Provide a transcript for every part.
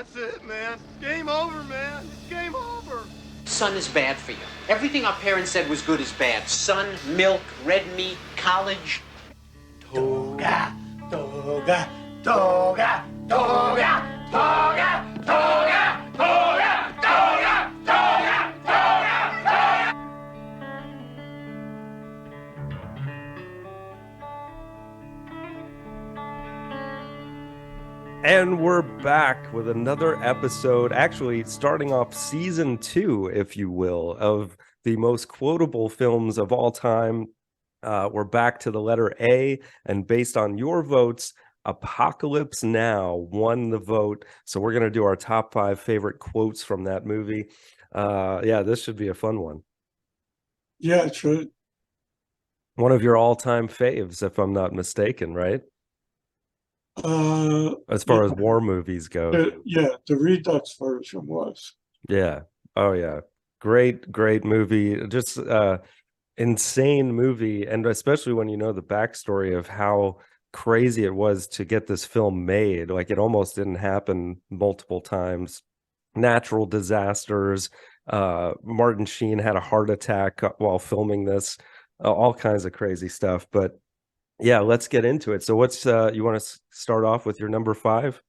That's it, man. Game over, man. It's game over. Sun is bad for you. Everything our parents said was good is bad. Sun, milk, red meat, college. Toga, toga, toga, toga, toga, toga, toga, toga, toga, toga. And we're back with another episode, actually starting off season 2, if you will, of the most quotable films of all time. We're back to the letter A, and based on your votes, Apocalypse Now won the vote. So we're going to do our top 5 favorite quotes from that movie. Yeah, this should be a fun one. Yeah, it should. One of your all-time faves, if I'm not mistaken, right? As far as war movies go. The Redux version was. Yeah. Oh, yeah. Great movie. Just insane movie. And especially when you know the backstory of how crazy it was to get this film made. Like, it almost didn't happen multiple times. Natural disasters. Martin Sheen had a heart attack while filming this. All kinds of crazy stuff. But yeah, let's get into it. So what's you want to start off with your number 5?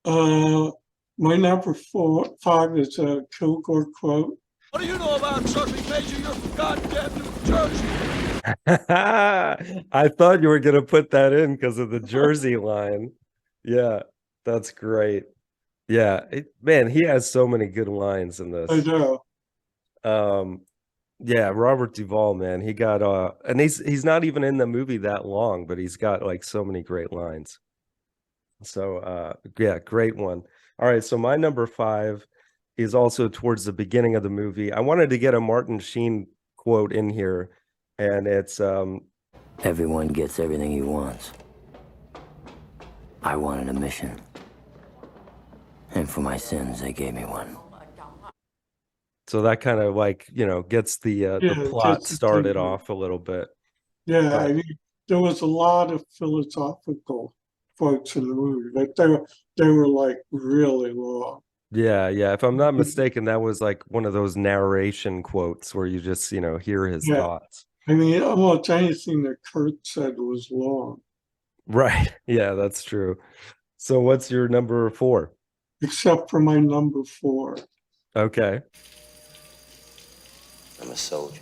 My number 5 is a Kilgore quote. What do you know about surfing, Major? You're from goddamn New Jersey. I thought you were going to put that in because of the Jersey line. Yeah, that's great. Yeah, man, he has so many good lines in this. I know. Yeah, Robert Duvall, man, he got and he's not even in the movie that long, but he's got like so many great lines. So yeah, great one. All right, so my number 5 is also towards the beginning of the movie. I wanted to get a Martin Sheen quote in here, and it's everyone gets everything he wants. I wanted a mission, and for my sins they gave me one. So that kind of like, you know, gets the plot started off a little bit. Yeah, but I mean, there was a lot of philosophical quotes in the movie, but they were like really long. Yeah. If I'm not mistaken, that was like one of those narration quotes where you just, you know, hear his thoughts. I mean, almost anything that Kurt said was long. Right. Yeah, that's true. So what's your number 4? Except for my number 4. Okay. I'm a soldier.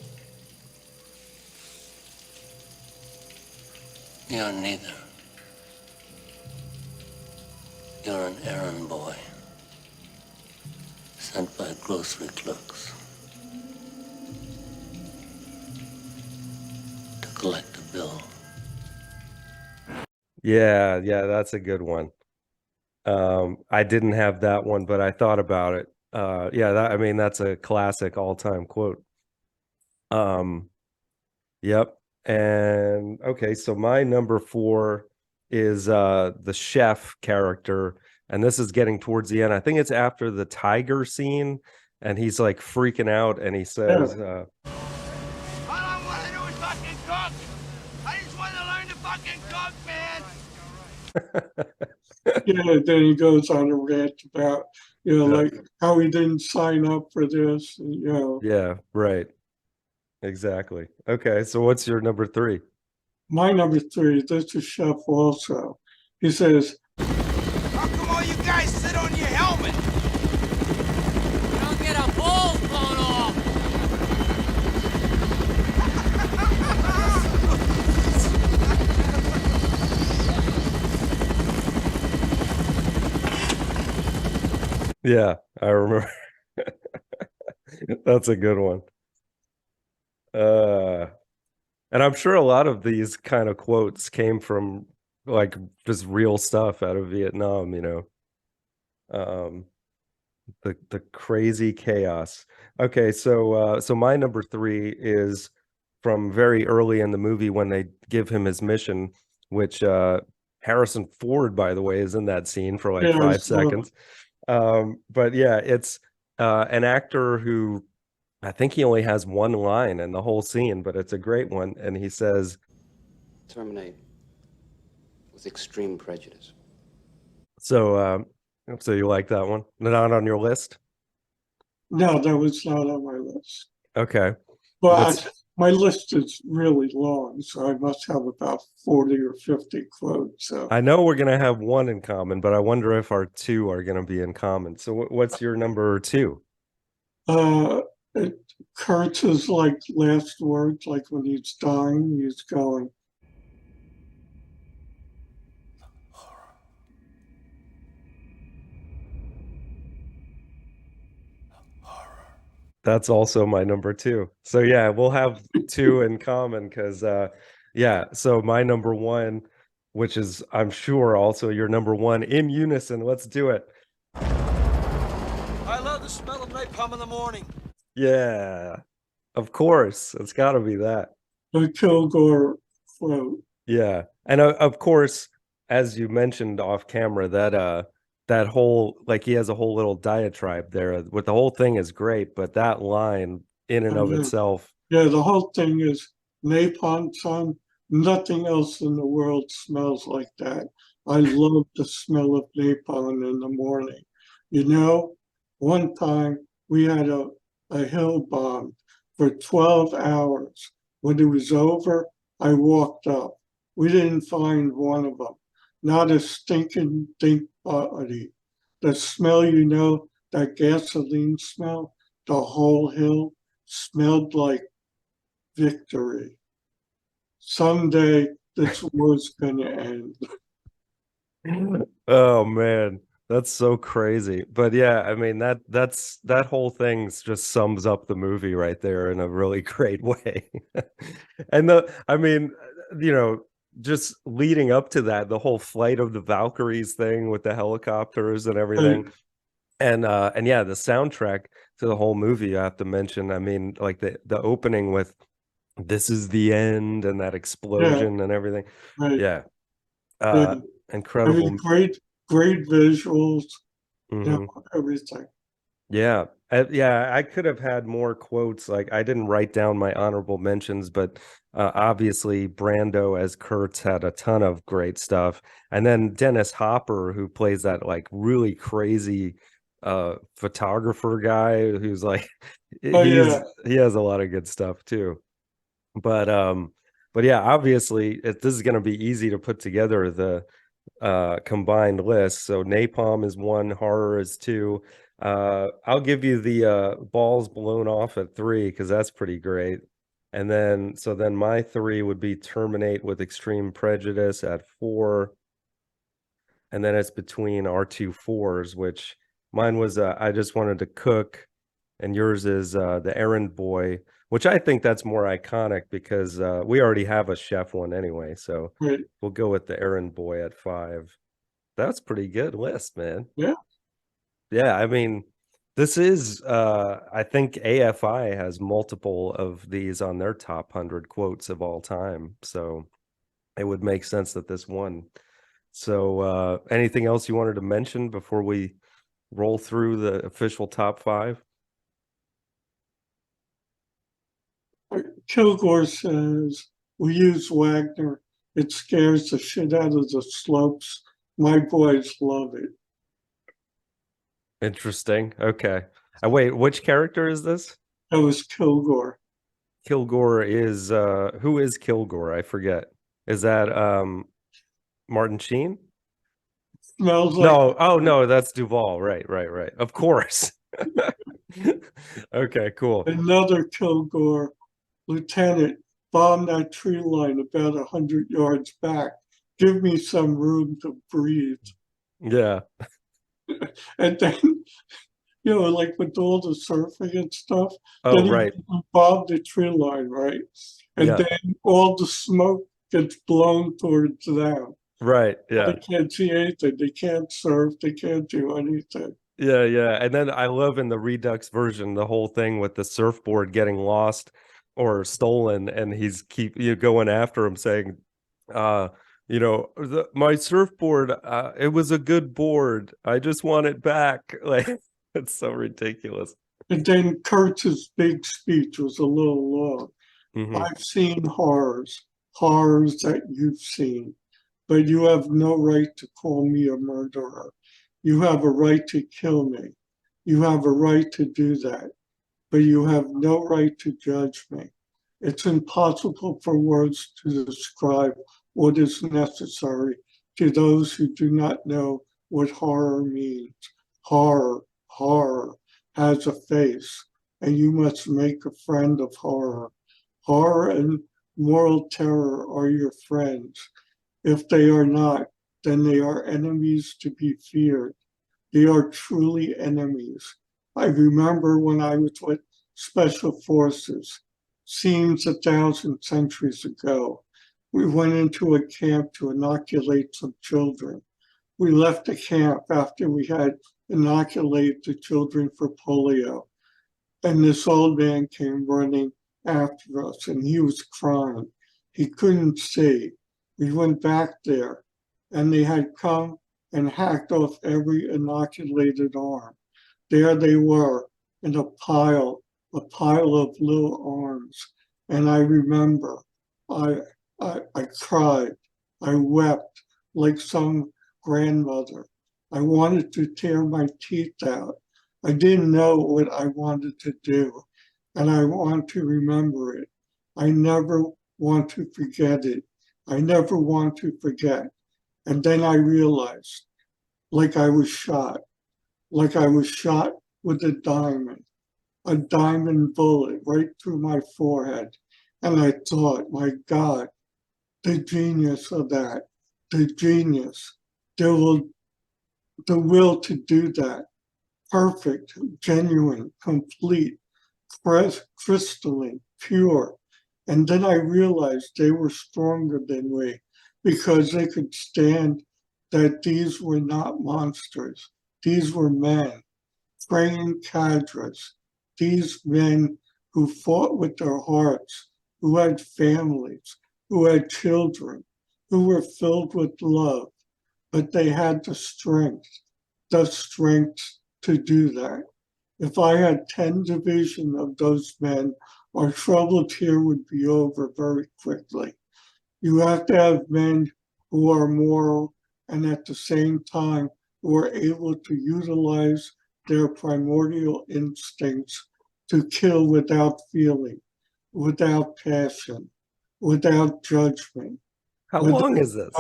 You're neither. You're an errand boy, sent by grocery clerks to collect a bill. Yeah, that's a good one. I didn't have that one, but I thought about it. Yeah, I mean, that's a classic all-time quote. Yep. And okay, so my number 4 is the chef character, and this is getting towards the end. I think it's after the tiger scene, and he's like freaking out, and he says, All I want to do is fucking cook. I just want to learn to fucking cook, man. Yeah, then he goes on a rant about, you know, like how he didn't sign up for this, you know. Yeah, right. Exactly. Okay, so what's your number 3? My number 3, this is Chef also. He says, How come all you guys sit on your helmet? You don't get a ball blown off. Yeah, I remember. That's a good one. And I'm sure a lot of these kind of quotes came from like just real stuff out of Vietnam, you know. The crazy chaos. Okay, so my number 3 is from very early in the movie when they give him his mission, which Harrison Ford, by the way, is in that scene for like 5 seconds. But yeah, it's an actor who I think he only has one line in the whole scene, but it's a great one. And he says, Terminate with extreme prejudice. so So you like that one? Not on your list? No, that was not on my list. Okay. But my list is really long, so I must have about 40 or 50 quotes. So I know we're gonna have one in common, but I wonder if our two are gonna be in common. So what's your number two? uh, it, Kurtz's like last words, like when he's dying, he's going, That's also my number two. So yeah, we'll have two in common because yeah, so my number one, which is I'm sure also your number one in unison. Let's do it. I love the smell of napalm in the morning. Yeah, of course. It's gotta be that. the Kilgore quote. Yeah. And of course, as you mentioned off camera, that whole like he has a whole little diatribe there with the whole thing is great, but that line in and of itself. Yeah, the whole thing is napalm, son. Nothing else in the world smells like that. I love the smell of napalm in the morning. You know, one time we had a hill bomb for 12 hours. When it was over, I walked up. We didn't find one of them. Not a stinking dink body. The smell, you know, that gasoline smell, the whole hill smelled like victory. Someday this war's gonna end. Oh man, that's so crazy. But yeah, I mean that whole thing just sums up the movie right there in a really great way. And I mean, you know, just leading up to that, the whole flight of the Valkyries thing with the helicopters and Right, everything. And yeah, the soundtrack to the whole movie, I have to mention, I mean, like the opening with "This is the end" and that yeah, explosion and everything. right. Yeah. Yeah. Uh I mean, incredible. great visuals, you know, Mhm. everything. Yeah. Yeah, I could have had more quotes. Like I didn't write down my honorable mentions, but obviously Brando as Kurtz had a ton of great stuff. And then Dennis Hopper, who plays that like really crazy photographer guy who's like Oh yeah, he has a lot of good stuff too. But yeah, obviously this is going to be easy to put together the combined list. So napalm is one, horror is two. I'll give you the balls blown off at three because that's pretty great. And then so then my three would be terminate with extreme prejudice at four. And then it's between our two fours, which mine was I just wanted to cook, and yours is the errand boy, which I think that's more iconic because we already have a chef one anyway. So right. we'll go with the errand boy at five. That's pretty good list, man. Yeah. Yeah, I mean, this is I think AFI has multiple of these on their top 100 quotes of all time. So it would make sense that this one. So anything else you wanted to mention before we roll through the official top five? Kilgore says, we use Wagner. It scares the shit out of the slopes. My boys love it. Interesting. Okay. Wait, which character is this? That was Kilgore. Kilgore is who is Kilgore? I forget. Is that Martin Sheen? Smells like No, oh no, that's Duvall. Right, right, right. Of course. Okay, cool. another Kilgore. Lieutenant, bomb that tree line about 100 yards back. Give me some room to breathe. Yeah. And then, you know, like with all the surfing and stuff, Oh, then he right. bombed the tree line, right? And Yeah. then all the smoke gets blown towards them. Right. They Yeah. can't see anything. They can't surf. They can't do anything. Yeah, yeah. And then I love in the Redux version the whole thing with the surfboard getting lost or stolen, and he's keep going after him saying, uh, my surfboard, it was a good board. I just want it back. Like it's so ridiculous. And then Kurtz's big speech was a little long. Hmm. I've seen horrors, horrors that you've seen, but you have no right to call me a murderer. You have a right to kill me. You have a right to do that, but you have no right to judge me. It's impossible for words to describe what is necessary to those who do not know what horror means. Horror has a face, and you must make a friend of horror. Horror and moral terror are your friends. If they are not, then they are enemies to be feared. They are truly enemies. I remember when I was with Special Forces, seems 1,000 centuries ago. We went into a camp to inoculate some children. We left the camp after we had inoculated the children for polio. And this old man came running after us, and he was crying. He couldn't see. We went back there, and they had come and hacked off every inoculated arm. There they were in a pile of little arms. And I remember I cried. I wept like some grandmother. I wanted to tear my teeth out. I didn't know what I wanted to do, and I want to remember it. I never want to forget it. I never want to forget. And then I realized, like I was shot with a diamond bullet right through my forehead. And I thought, my God, the genius of that, the genius, the will to do that, perfect, genuine, complete, crystalline, pure. And then I realized they were stronger than we because they could stand that these were not monsters. These were men, trained cadres, these men who fought with their hearts, who had families, who had children, who were filled with love, but they had the strength to do that. If I had 10 divisions of those men, our troubles here would be over very quickly. You have to have men who are moral and at the same time who are able to utilize their primordial instincts to kill without feeling, without passion, without judgment. How long is this?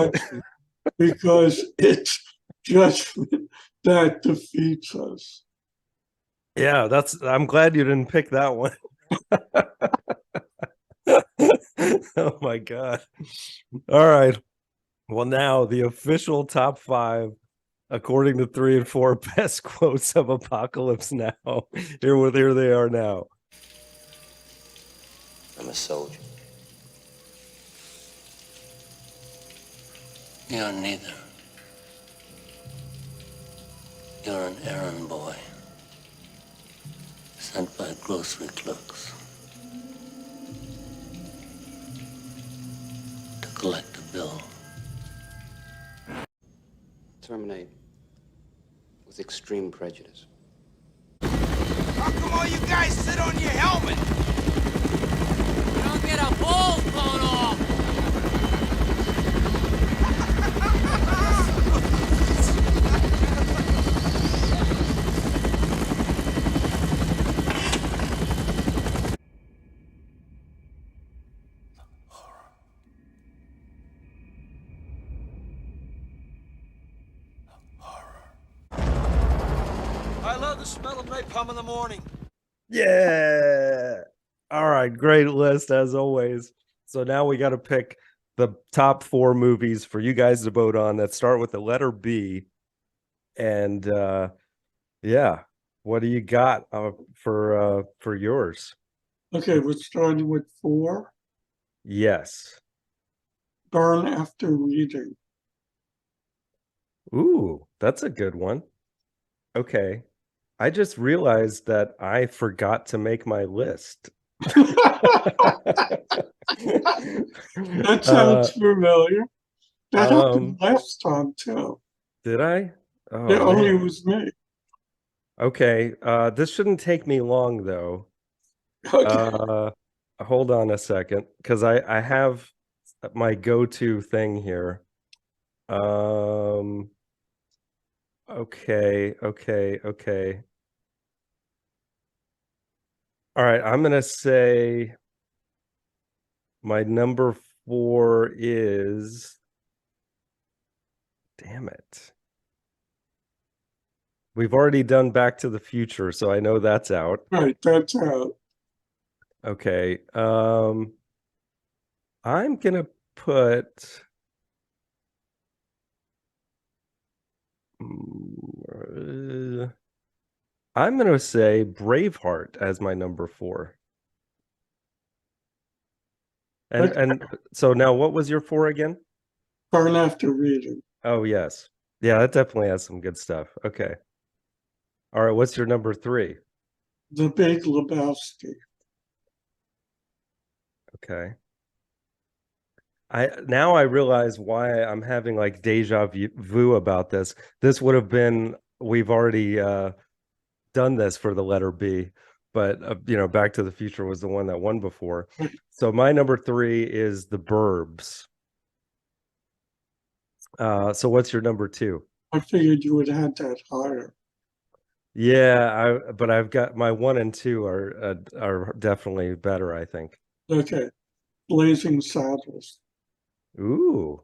Because it's judgment that defeats us. Yeah, I'm glad you didn't pick that one. Oh my God. All right. Well, now the official top 5, according to 3 and 4, best quotes of Apocalypse Now. Here they are now. I'm a soldier. You're neither. You're an errand boy, sent by grocery clerks to collect a bill. Terminate with extreme prejudice. How come all you guys sit on your helmet? You don't get a balls blown off! I love the smell of napalm in the morning. Yeah. All right, great list as always. So now we got to pick the top 4 movies for you guys to vote on that start with the letter B. And yeah, what do you got for yours? Okay, we're starting with 4. Yes. Burn After Reading. Ooh, that's a good one. Okay. I just realized that I forgot to make my list. That sounds familiar. That happened last time too. Did I? Oh, It only man. was me. Okay. This shouldn't take me long though. Okay. Hold on a second, because I have my go-to thing here. Okay. All right, I'm gonna say my number 4 is, damn it. We've already done Back to the Future, so I know that's out. Right, that's out. Okay. I'm gonna put I'm gonna say Braveheart as my number 4. And so now what was your 4 again? Burn After Reading. Oh yes. Yeah, that definitely has some good stuff. Okay. All right, what's your number 3? The Big Lebowski. Okay. I realize why I'm having like deja vu about this. This would have been, we've already done this for the letter B, but Back to the Future was the one that won before. So my number 3 is The Burbs. So what's your number 2? I figured you would have had that higher. Yeah, but I've got my 1 and 2 are definitely better, I think. Okay. Blazing Saddles. Ooh,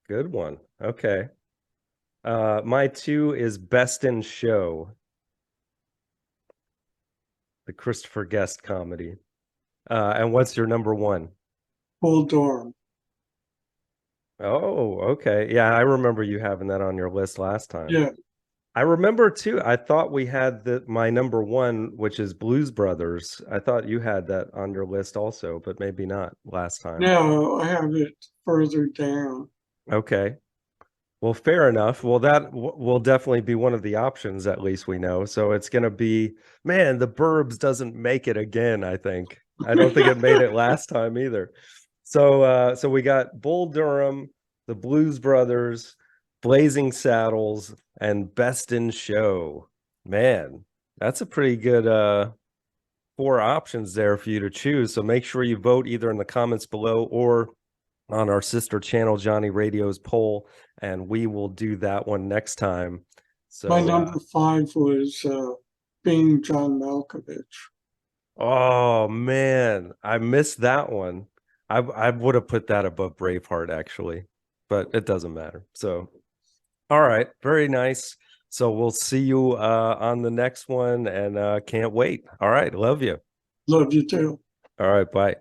good one. Okay. My 2 is Best in Show, the Christopher Guest comedy. And what's your number 1? Bull Durham. Oh, okay. Yeah, I remember you having that on your list last time. Yeah. I remember too. I thought we had my number 1, which is Blues Brothers. I thought you had that on your list also, but maybe not last time. No, I have it further down. Okay. Well, fair enough. Well, that will definitely be one of the options, at least we know. So it's going to be, man, The Burbs doesn't make it again, I think. I don't think it made it last time either. So we got Bull Durham, the Blues Brothers, Blazing Saddles, and Best in Show. Man, that's a pretty good 4 options there for you to choose. So make sure you vote either in the comments below or on our sister channel, Johnny Radio's poll, and we will do that one next time. So My number 5 was Being John Malkovich. oh man, I missed that one. I would have put that above Braveheart actually, but it doesn't matter. So all right, very nice. So we'll see you on the next one, and can't wait. All right, love you. Love you too. All right, bye.